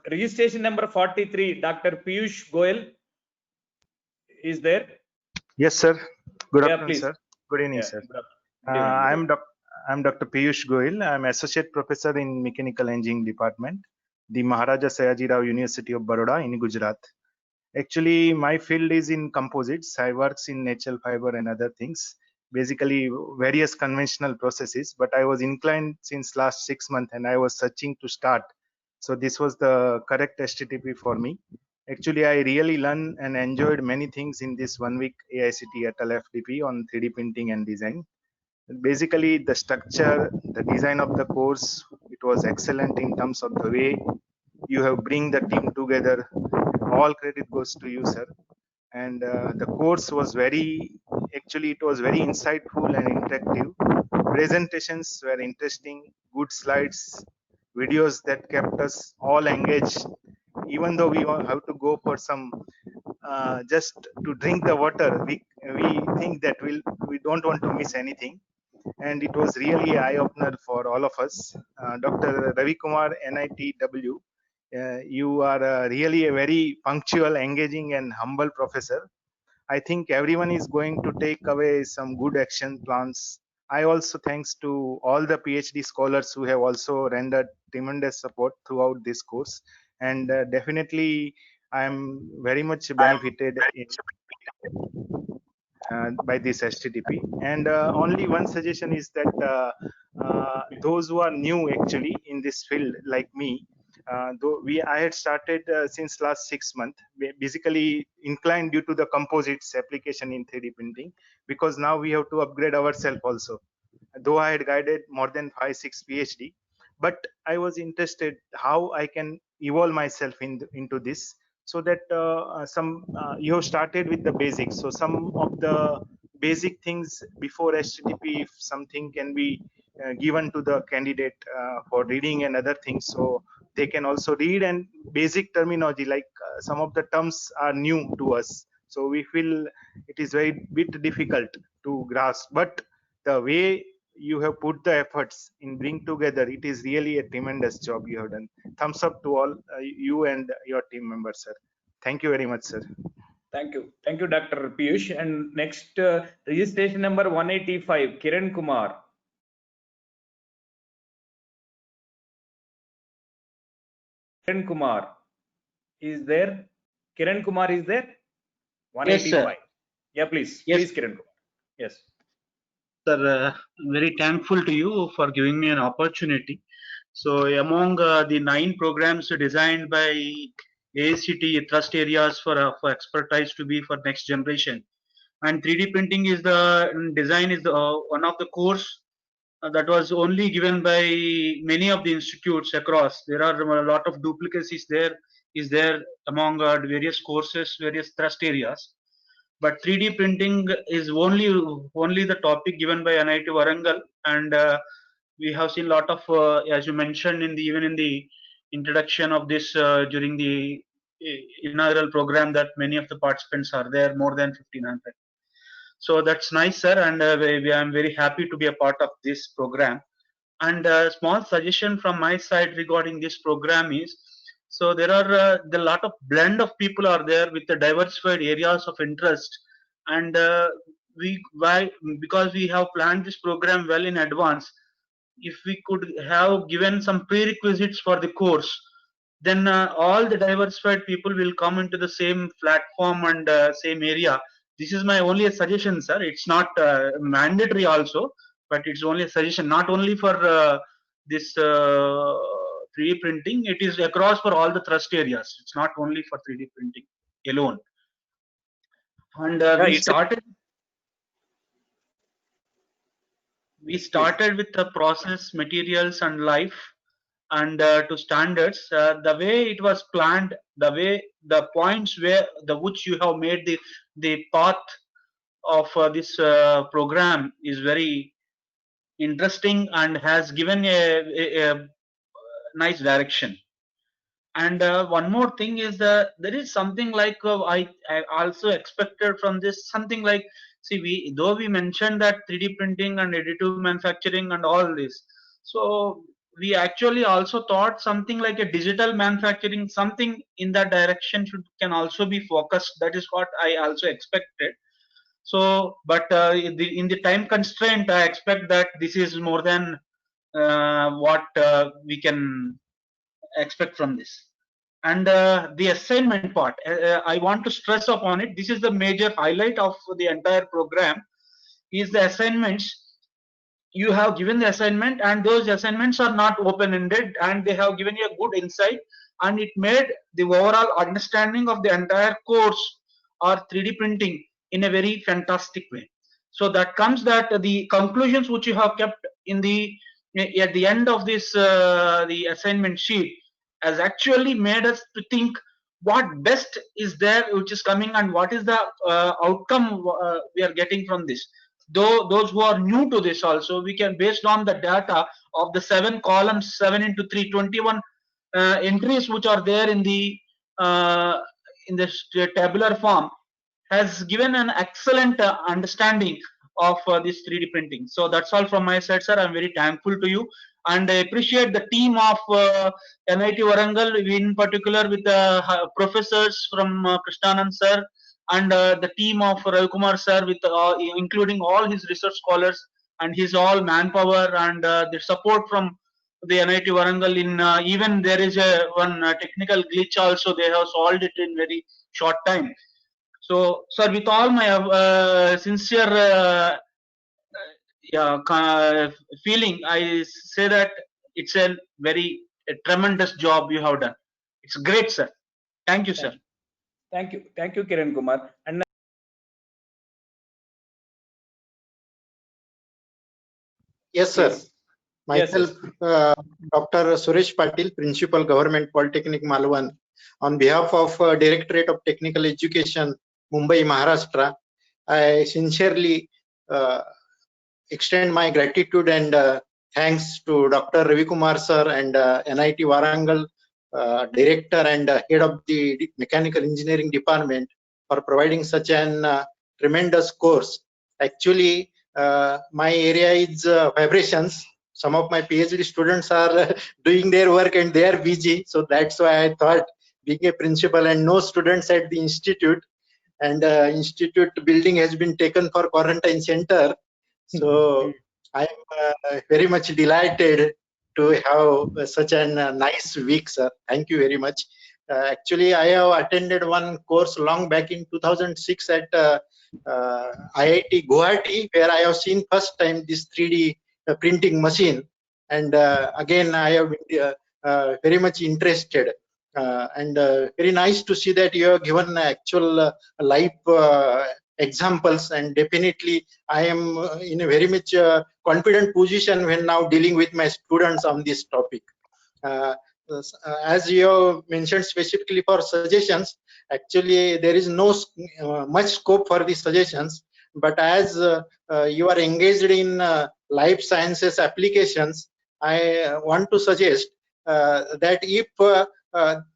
registration number 43, Dr. Piyush Goyal is there? Yes, sir. Good Yeah, afternoon, please. sir. Good evening, Yeah, sir. good afternoon. I'm Dr. Piyush Goyal. I'm Associate Professor in Mechanical Engineering Department, the Maharaja Sayaji Rao University of Baroda in Gujarat. Actually, my field is in composites. I work in natural fiber and other things, basically various conventional processes. But I was inclined since last 6 months, and I was searching to start. So this was the correct HTTP for me. Actually, I really learned and enjoyed many things in this 1 week AICT at FDP on 3D printing and design. Basically, the structure, the design of the course, it was excellent in terms of the way you have bring the team together. All credit goes to you, sir. And the course was actually it was very insightful and interactive. Presentations were interesting, good slides, videos that kept us all engaged. Even though we have to go for some just to drink the water, we think that we don't want to miss anything. And it was really eye opener for all of us. Dr. Ravi Kumar, NITW, you are really a very punctual, engaging, and humble professor. I think everyone is going to take away some good action plans. I also thanks to all the PhD scholars who have also rendered tremendous support throughout this course. And definitely, I am very much benefited by this HTTP. And only one suggestion is that those who are new actually in this field, like me, though I had started since last 6 months, basically inclined due to the composites application in 3D printing, because now we have to upgrade ourselves also. Though I had guided more than 5-6 PhD, but I was interested how I can evolve myself into this, so that you have started with the basics. So some of the basic things before HTTP, if something can be given to the candidate for reading and other things, so they can also read, and basic terminology like some of the terms are new to us, so we feel it is very bit difficult to grasp. But the way you have put the efforts in bring together, it is really a tremendous job you have done. Thumbs up to all you and your team members, sir. Thank you very much, sir. Thank you, Dr. Piyush. And next, registration number 185, Kiran Kumar. Kiran Kumar is there? Kiran Kumar is there? 185. Yes, sir. Yeah, please. Yes. Please, Kiran Kumar. Yes. Sir, very thankful to you for giving me an opportunity. So among the 9 programs designed by AICT thrust areas for expertise to be for next generation, and 3D printing is the design is the one of the course that was only given by many of the institutes across. There are a lot of duplicacies there among various courses, various thrust areas. But 3D printing is only the topic given by NIT Warangal, and we have seen a lot of, as you mentioned even in the introduction of this during the inaugural program, that many of the participants are there, more than 1,500. So that's nice, sir, and I'm very happy to be a part of this program. And a small suggestion from my side regarding this program is, so there are the lot of blend of people are there with the diversified areas of interest, and because we have planned this program well in advance, if we could have given some prerequisites for the course, then all the diversified people will come into the same platform and same area. This is my only suggestion, sir. It's not mandatory also, but it's only a suggestion, not only for this 3D printing, it is across for all the thrust areas. It's not only for 3D printing alone. And we started with the process, materials, and life, and to standards. The way it was planned, the points which you have made the path of this program is very interesting and has given a nice direction. And one more thing is that there is something like I also expected from this, something like, see, though we mentioned that 3D printing and additive manufacturing and all this, so we actually also thought something like a digital manufacturing, something in that direction can also be focused. That is what I also expected. So, but in the time constraint, I expect that this is more than what we can expect from this. And the assignment part, I want to stress upon it. This is the major highlight of the entire program, is the assignments. You have given the assignment, and those assignments are not open-ended, and they have given you a good insight, and it made the overall understanding of the entire course or 3D printing in a very fantastic way. So that comes that the conclusions which you have kept in the at the end of this the assignment sheet has actually made us to think what best is there which is coming, and what is the outcome we are getting from this. Though those who are new to this also, we can, based on the data of the 7 columns, 7 into 3, 21 entries which are there in the tabular form, has given an excellent understanding of this 3D printing. So that's all from my side, sir. I'm very thankful to you, and I appreciate the team of NIT Warangal, in particular with the professors from Krishnanand sir, and the team of Ravi Kumar sir, with including all his research scholars and his all manpower, and the support from the NIT Warangal. In even there is a one technical glitch also, they have solved it in very short time. So, sir, with all my sincere feeling, I say that it's a very tremendous job you have done. It's great, sir. Thank you, sir. Thank you, Kiran Kumar. And yes, sir. Yes. Myself, Dr. Suresh Patil, Principal, Government Polytechnic Malwan, on behalf of Directorate of Technical Education, Mumbai, Maharashtra, I sincerely extend my gratitude and thanks to Dr. Ravi Kumar sir and NIT Warangal Director and Head of the Mechanical Engineering Department for providing such an tremendous course. Actually, my area is vibrations. Some of my PhD students are doing their work and they are busy. So that's why I thought, being a principal and no students at the institute, and institute building has been taken for quarantine center. So I'm very much delighted to have such a nice week, sir. Thank you very much. Actually, I have attended one course long back in 2006 at IIT Guwahati, where I have seen first time this 3D printing machine, and again I have been very much interested, and very nice to see that you have given actual live examples, and definitely I am in a very much confident position when now dealing with my students on this topic. As you mentioned specifically for suggestions, actually there is no much scope for the suggestions, but as you are engaged in life sciences applications, I want to suggest that if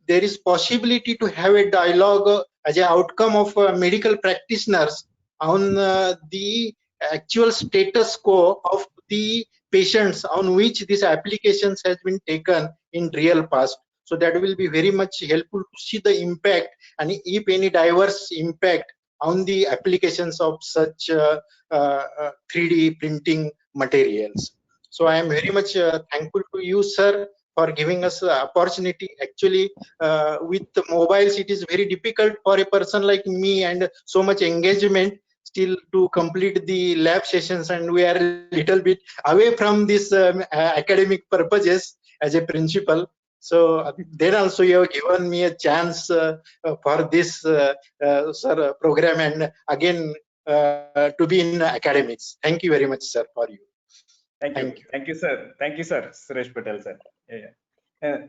there is possibility to have a dialogue as an outcome of medical practitioners on the actual status quo of the patients on which these applications has been taken in real past. So that will be very much helpful to see the impact, and if any diverse impact on the applications of such 3D printing materials. So I am very much thankful to you, sir, for giving us the opportunity. Actually, with the mobiles, it is very difficult for a person like me and so much engagement still to complete the lab sessions, and we are a little bit away from this academic purposes as a principal. So then also you have given me a chance for this sir, program, and again to be in academics. Thank you very much, sir, for you. Thank you, sir. Thank you, sir. Suresh Patel, sir. Yeah.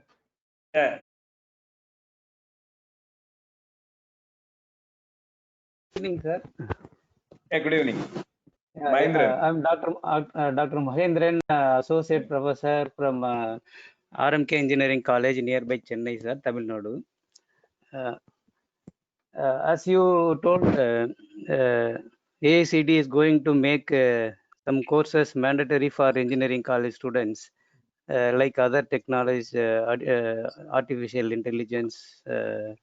Good evening, sir. Yeah, good evening. Mahendran. I'm Dr. Mahendran, Associate Professor from RMK Engineering College nearby Chennai, sir, Tamil Nadu. As you told, AICTE is going to make some courses mandatory for engineering college students. like other technologies, artificial intelligence, the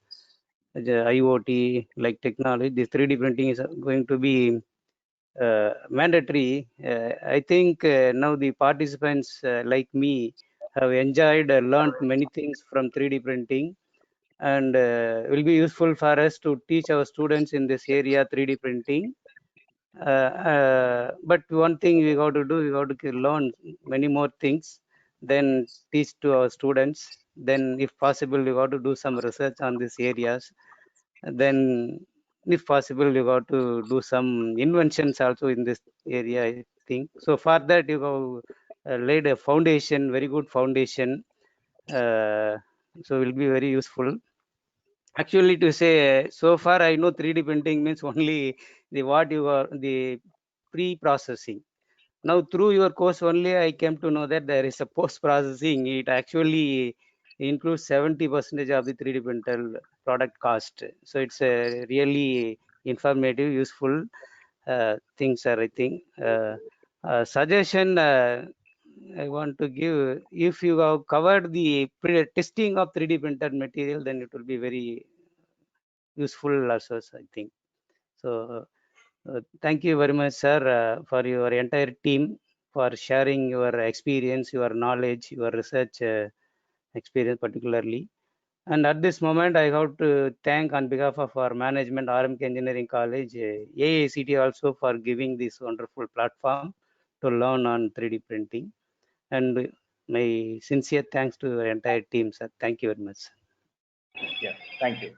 IoT, like technology. This 3D printing is going to be mandatory. I think now the participants like me have enjoyed, learned many things from 3D printing, and will be useful for us to teach our students in this area 3D printing. But one thing we got to do, we got to learn many more things, then teach to our students. Then, if possible, we got to do some research on these areas. Then, if possible, you got to do some inventions also in this area, I think. So, for that, you have laid a foundation, very good foundation. So, will be very useful. Actually, to say, so far I know 3D printing means only the what you are the pre-processing. Now through your course only I came to know that there is a post-processing. It actually includes 70% of the 3D printer product cost. So it's a really informative, useful things are, I think. Suggestion I want to give, if you have covered the testing of 3D printed material, then it will be very useful also, I think. So thank you very much, sir, for your entire team for sharing your experience, your knowledge, your research experience particularly. And at this moment, I have to thank on behalf of our management, RMK Engineering College, AICT also for giving this wonderful platform to learn on 3D printing. And my sincere thanks to your entire team, sir. Thank you very much. Yeah, thank you.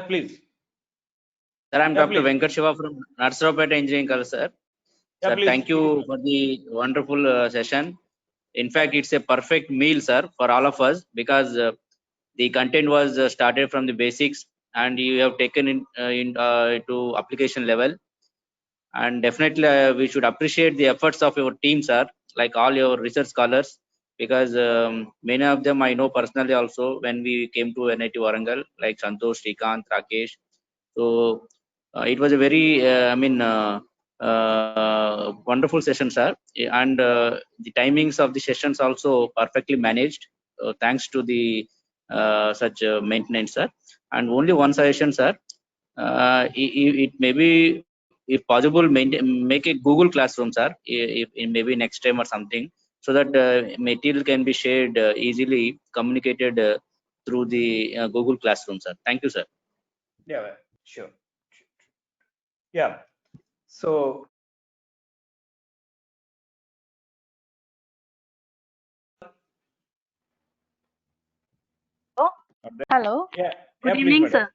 Please. Sir, I'm Yeah, Dr. please. Venkat Shiva from Narsaraopet Engineering College, sir. Yeah, Sir, please. thank you for the wonderful session. In fact, it's a perfect meal, sir, for all of us because the content was started from the basics and you have taken into application level. And definitely, we should appreciate the efforts of your team, sir, like all your research scholars, because many of them I know personally also when we came to NIT Warangal, like Santosh, Srikanth, Rakesh. So it was a very, wonderful session, sir. And the timings of the sessions also perfectly managed, thanks to the such maintenance, sir. And only one suggestion, sir. It may be, if possible, make a Google Classroom, sir. If maybe next time or something, so that material can be shared easily, communicated through the Google Classroom, sir. Thank you, sir. Yeah, sure. Yeah. So Hello. yeah, Good please, evening, madam. sir.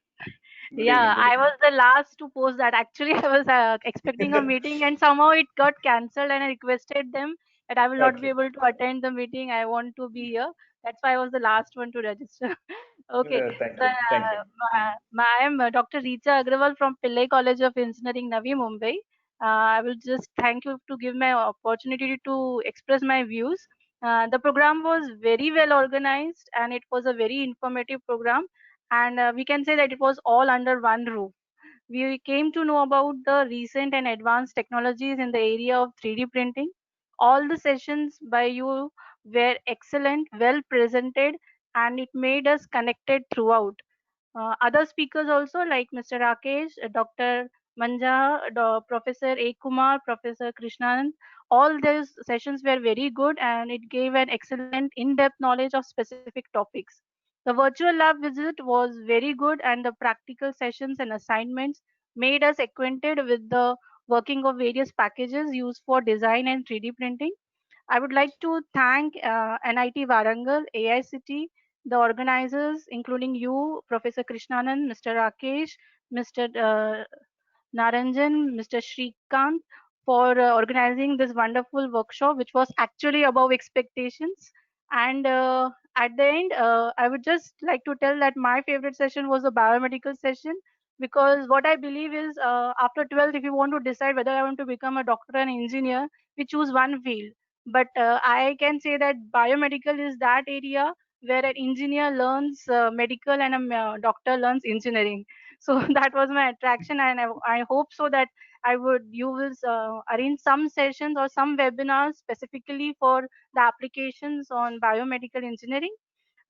Good Yeah, evening. Good I evening. was the last to post that. Actually, I was expecting a meeting and somehow it got cancelled and I requested them that I will not be Okay. able to attend the meeting. I want to be here. That's why I was the last one to register. Okay. Thank So, you. Thank you. I am Dr. Richa Agrawal from Pillai College of Engineering, Navi Mumbai. I will just thank you to give my opportunity to express my views. The program was very well organized and it was a very informative program, and we can say that it was all under one roof. We came to know about the recent and advanced technologies in the area of 3D printing. All the sessions by you were excellent, well presented, and it made us connected throughout. Other speakers also like Mr. Rakesh, Dr. Manja, Professor A. Kumar, Professor Krishnan, all these sessions were very good and it gave an excellent in-depth knowledge of specific topics. The virtual lab visit was very good and the practical sessions and assignments made us acquainted with the working of various packages used for design and 3D printing. I would like to thank NIT Warangal, AICT, the organizers, including you, Professor Krishnanand, Mr. Rakesh, Mr. Naranjan, Mr. Shrikant, for organizing this wonderful workshop, which was actually above expectations. And at the end, I would just like to tell that my favorite session was the biomedical session, because what I believe is after 12th, if you want to decide whether I want to become a doctor and engineer, we choose one field. But I can say that biomedical is that area where an engineer learns medical and a doctor learns engineering. So that was my attraction, and I hope so that you will arrange some sessions or some webinars specifically for the applications on biomedical engineering.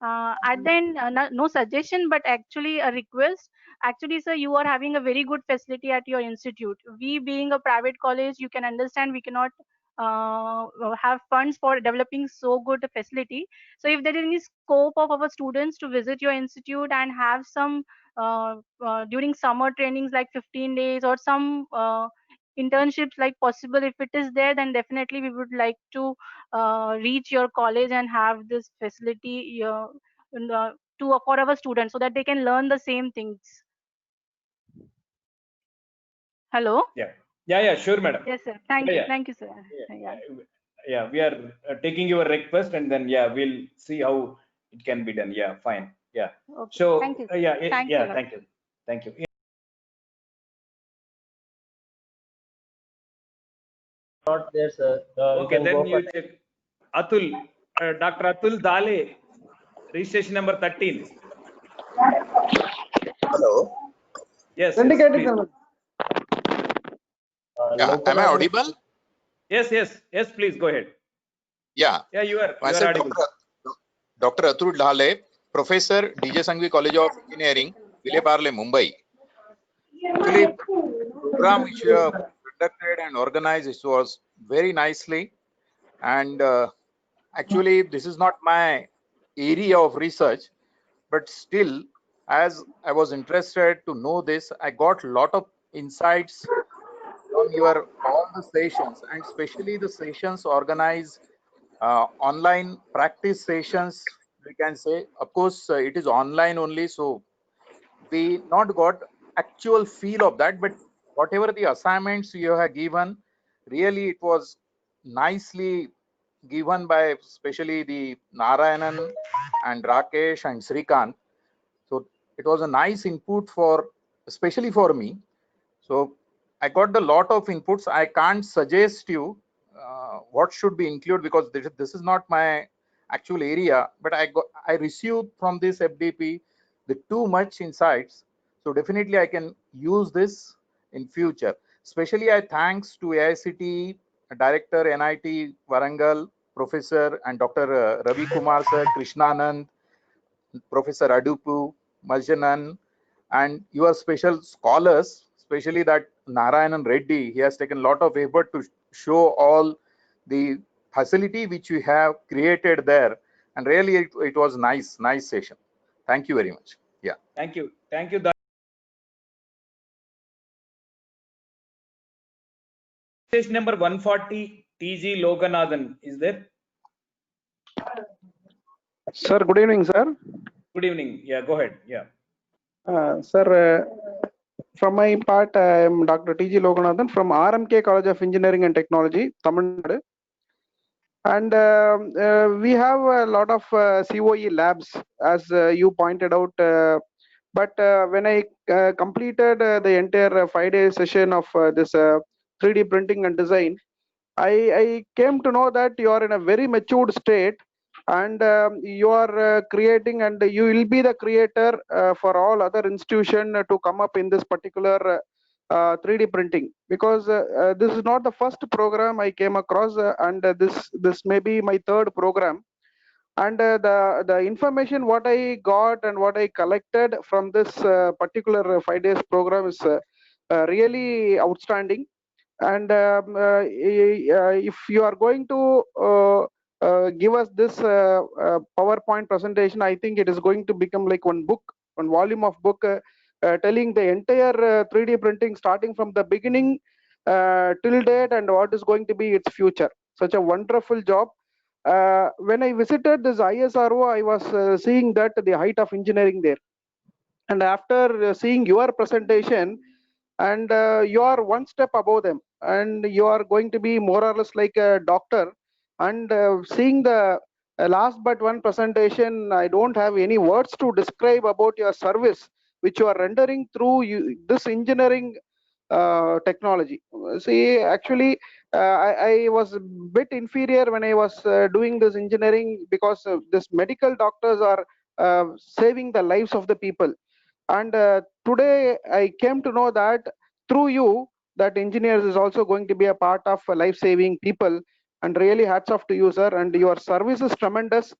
At the end, no suggestion, but actually a request. Actually, sir, you are having a very good facility at your institute. We being a private college, you can understand we cannot have funds for developing so good a facility. So if there is any scope of our students to visit your institute and have some during summer trainings like 15 days or some internships like possible, if it is there, then definitely we would like to reach your college and have this facility for our students so that they can learn the same things. Hello? Yeah, sure, madam. Yes, sir. Thank Yeah, you. yeah. Thank you, sir. Yeah, we are taking your request, and then we'll see how it can be done. Yeah, fine. Yeah. Okay. So Thank you. thank you a lot. Thank you. Not there, sir. Okay, then you check. Atul, Dr. Atul Dale, registration number 13. Hello. Yes, please. Yeah, am I audible? Yes, please go ahead. Yeah. Yeah, you are Myself, audible. Dr. Atul Dhale, Professor, DJ Sanghvi College of Engineering, Vileparle, Mumbai. Actually, program which you have conducted and organized, it was very nicely. And actually, this is not my area of research, but still, as I was interested to know this, I got a lot of insights from your all the sessions, and especially the sessions organized online practice sessions, we can say. Of course, it is online only, so we not got actual feel of that, but whatever the assignments you have given, really it was nicely given by especially the Narayanan and Rakesh and Srikant. So it was a nice input for, especially for me. So I got a lot of inputs. I can't suggest you what should be included because this is not my actual area, but I received from this FDP the too much insights. So definitely I can use this in future. Especially I thanks to AICT Director NIT Warangal, Professor and Dr. Ravi Kumar sir, Krishnanand, Professor Adupu, Marjanan, and your special scholars, especially that Narayanan Reddy. He has taken a lot of effort to show all the facility which we have created there. And really, it was nice session. Thank you very much. Yeah. Thank you. Station number 140, TG Loganathan, is there? Sir, good evening, sir. Good evening. Yeah, go ahead. Yeah. Sir, from my part, I am Dr. TG Loganathan from RMK College of Engineering and Technology, Tamil Nadu. And we have a lot of COE labs, as you pointed out. But when I completed the entire 5-day session of this 3D printing and design, I came to know that you are in a very matured state, and you are creating, and you will be the creator for all other institutions to come up in this particular 3D printing, because this is not the first program I came across, and this may be my third program. And the information what I got and what I collected from this particular 5 days program is really outstanding. And if you are going to give us this PowerPoint presentation, I think it is going to become like one volume of book, telling the entire 3D printing starting from the beginning till date and what is going to be its future. Such a wonderful job. When I visited this ISRO, I was seeing that the height of engineering there. And after seeing your presentation, and you are one step above them, and you are going to be more or less like a doctor. And seeing the last but one presentation, I don't have any words to describe about your service which you are rendering through this engineering technology. See, actually, I was a bit inferior when I was doing this engineering, because this medical doctors are saving the lives of the people. And today I came to know that through you, that engineers is also going to be a part of life saving people. And really hats off to you, sir, and your service is tremendous.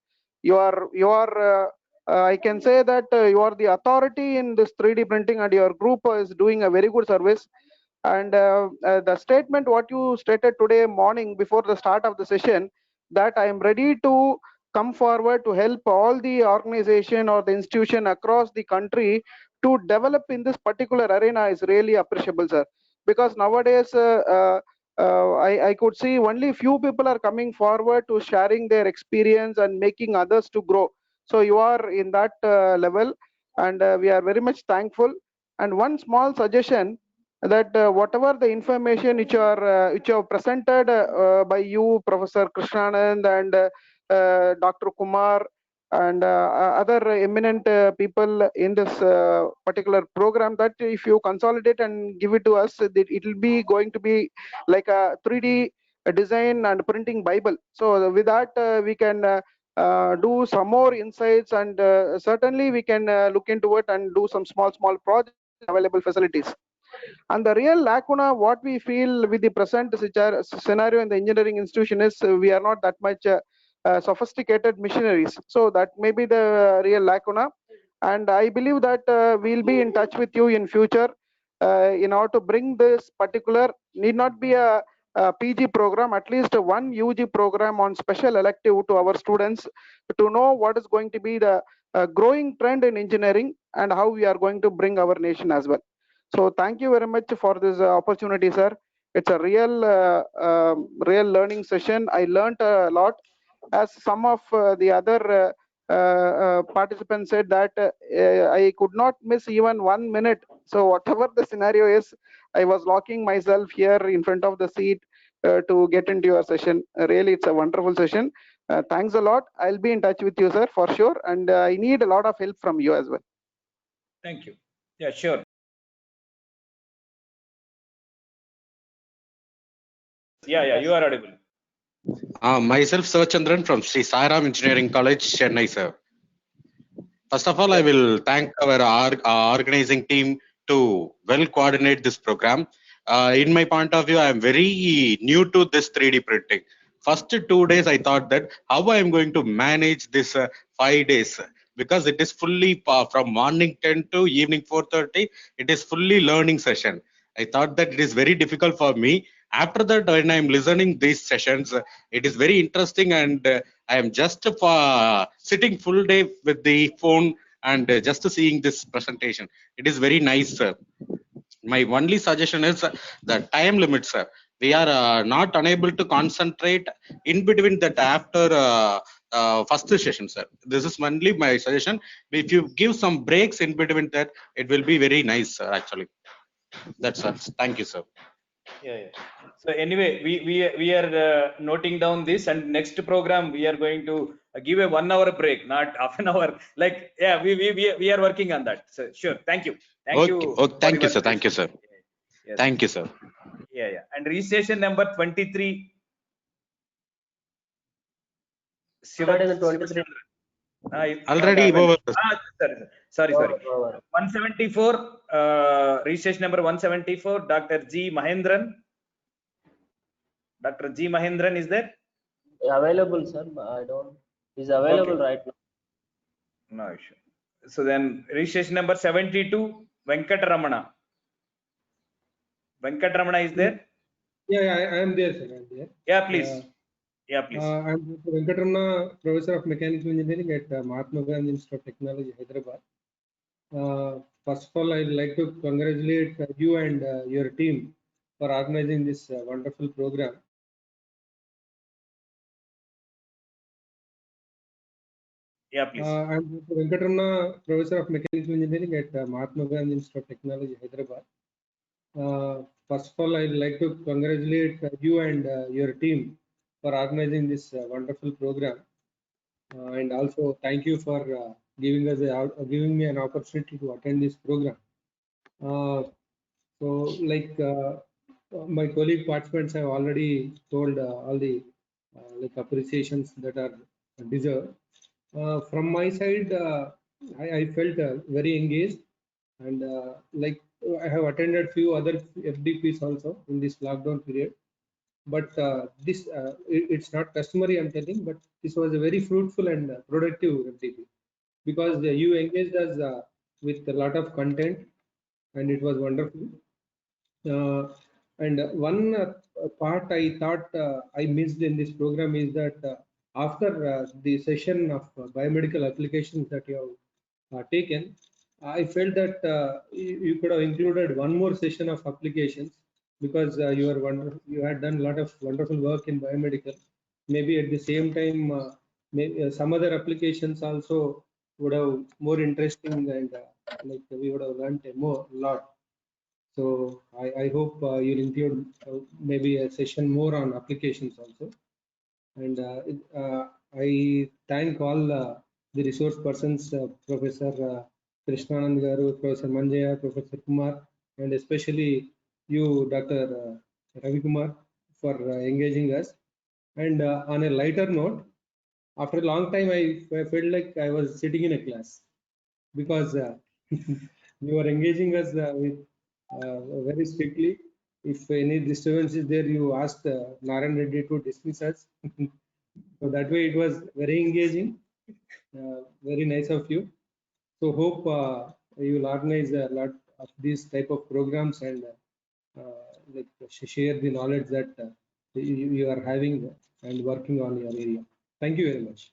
I can say that you are the authority in this 3D printing, and your group is doing a very good service. And the statement what you stated today morning before the start of the session, that I am ready to come forward to help all the organization or the institution across the country to develop in this particular arena, is really appreciable, sir. Because nowadays I could see only few people are coming forward to sharing their experience and making others to grow. So you are in that level, and we are very much thankful. And one small suggestion, that whatever the information which you have presented by you, Professor Krishnanand, and Dr. Kumar, and other eminent people in this particular program, that if you consolidate and give it to us, it will be going to be like a 3D design and printing Bible. So with that we can do some more insights, and certainly we can look into it and do some small projects, available facilities. And the real lacuna what we feel with the present scenario in the engineering institution is we are not that much sophisticated missionaries. So that may be the real lacuna. And I believe that we'll be in touch with you in future in order to bring this particular, need not be a PG program, at least one UG program on special elective to our students, to know what is going to be the growing trend in engineering and how we are going to bring our nation as well. So thank you very much for this opportunity, sir. It's a real learning session. I learned a lot. As some of the other participants said, that I could not miss even 1 minute. So whatever the scenario is, I was locking myself here in front of the seat to get into your session. Really, it's a wonderful session. Thanks a lot. I'll be in touch with you, sir, for sure. And I need a lot of help from you as well. Thank you. Yeah, sure. Yeah, you are audible. Myself, Sivachandran from Sri Sai Ram Engineering College, Chennai, sir. First of all, I will thank our organizing team to well coordinate this program. In my point of view, I am very new to this 3D printing. First 2 days, I thought that how I am going to manage this 5 days, because it is fully from morning 10 to evening 4:30. It is fully learning session. I thought that it is very difficult for me. After that, when I am listening these sessions, it is very interesting, and I am just sitting full day with the phone and just seeing this presentation. It is very nice, sir. My only suggestion is the time limit, sir. We are not unable to concentrate in between that after first session, sir. This is only my suggestion. If you give some breaks in between that, it will be very nice, sir, actually. That's all. Thank you, sir. Yeah. So anyway, we are noting down this, and next program we are going to give a 1 hour break, not half an hour. Like, yeah, we are working on that. So sure. Thank you. Thank you. Oh, thank you, sir. Thank you, sir. Yes. Thank you, sir. Yeah. And registration number 23. Already over. Sorry. 174. Registration number 174. Dr. G. Mahendran. Dr. G. Mahendran is there? Available, sir. I don't. Is available right now. No issue. So then registration number 72. Venkataramana. Venkataramana is there? Yeah, I am there, sir. I am there. Yeah, please. I am Venkataramana, Professor of Mechanical Engineering at Mahatma Gandhi Institute of Technology, Hyderabad. First of all, I'd like to congratulate you and your team for organizing this wonderful program. Yeah, please. I am Venkataramana, Professor of Mechanical Engineering at Mahatma Gandhi Institute of Technology, Hyderabad. First of all, I'd like to congratulate you and your team for organizing this wonderful program, and also thank you for giving me an opportunity to attend this program. My colleague participants have already told all the appreciations that are deserved. From my side, I felt very engaged, and I have attended few other FDPs also in this lockdown period. But it's not customary, I'm telling, but this was a very fruitful and productive FDP because you engaged us with a lot of content and it was wonderful. And one part I thought I missed in this program is that after the session of biomedical applications that you have taken, I felt that you could have included one more session of applications because you had done a lot of wonderful work in biomedical. Maybe at the same time, maybe some other applications also would have more interesting and like we would have learned a lot. So I hope you'll include maybe a session more on applications also. And I thank all the resource persons, Professor Krishnanand Garu, Professor Manjaya, Professor Kumar, and especially you, Dr. Ravi Kumar, for engaging us. And on a lighter note, after a long time, I felt like I was sitting in a class because you were engaging us with very strictly. If any disturbance is there, you asked Narayan Reddy to dismiss us. So that way it was very engaging, very nice of you. So hope you will organize a lot of these type of programs and like share the knowledge that you are having and working on your area. Thank you very much.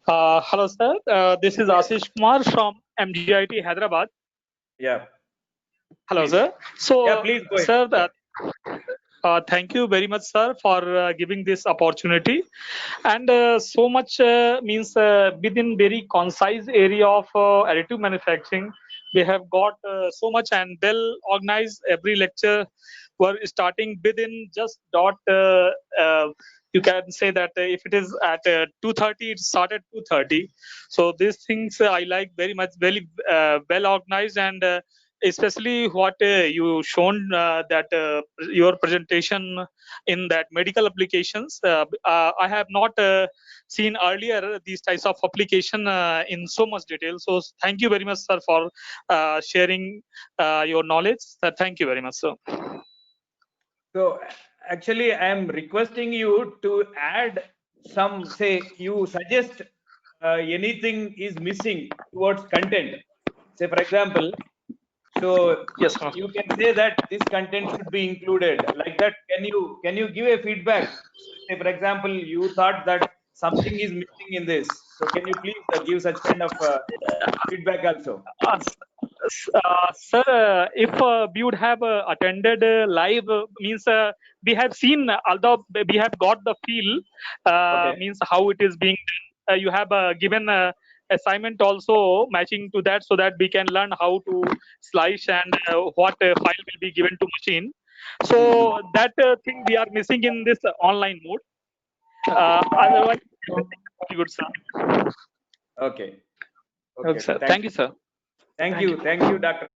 Hello, sir. This is Ashish Kumar from MGIT Hyderabad. Yeah. Hello, Please. sir. So, Yeah, please go ahead. sir, thank you very much, sir, for giving this opportunity. And so much means within very concise area of additive manufacturing, we have got so much and well organized. Every lecture were starting within just dot. You can say that if it is at 2:30, it started 2:30. So these things I like very much, very well organized, and especially what you shown that your presentation in that medical applications. I have not seen earlier these types of application in so much detail. So thank you very much, sir, for sharing your knowledge. Thank you very much, sir. So actually, I am requesting you to add some, say, you suggest anything is missing towards content. Say, for example, so yes, sir. you can say that this content should be included. Like that, can you give a feedback? Say, for example, you thought that something is missing in this. So can you please give such kind of feedback also? Sir, if we would have attended live, means we have seen, although we have got the feel, Okay. means how it is being done. You have given assignment also matching to that, so that we can learn how to slice and what file will be given to machine. So that thing we are missing in this online mode. Otherwise, very good, sir. Okay. Okay, sir. Thank you, sir. Thank you, Dr.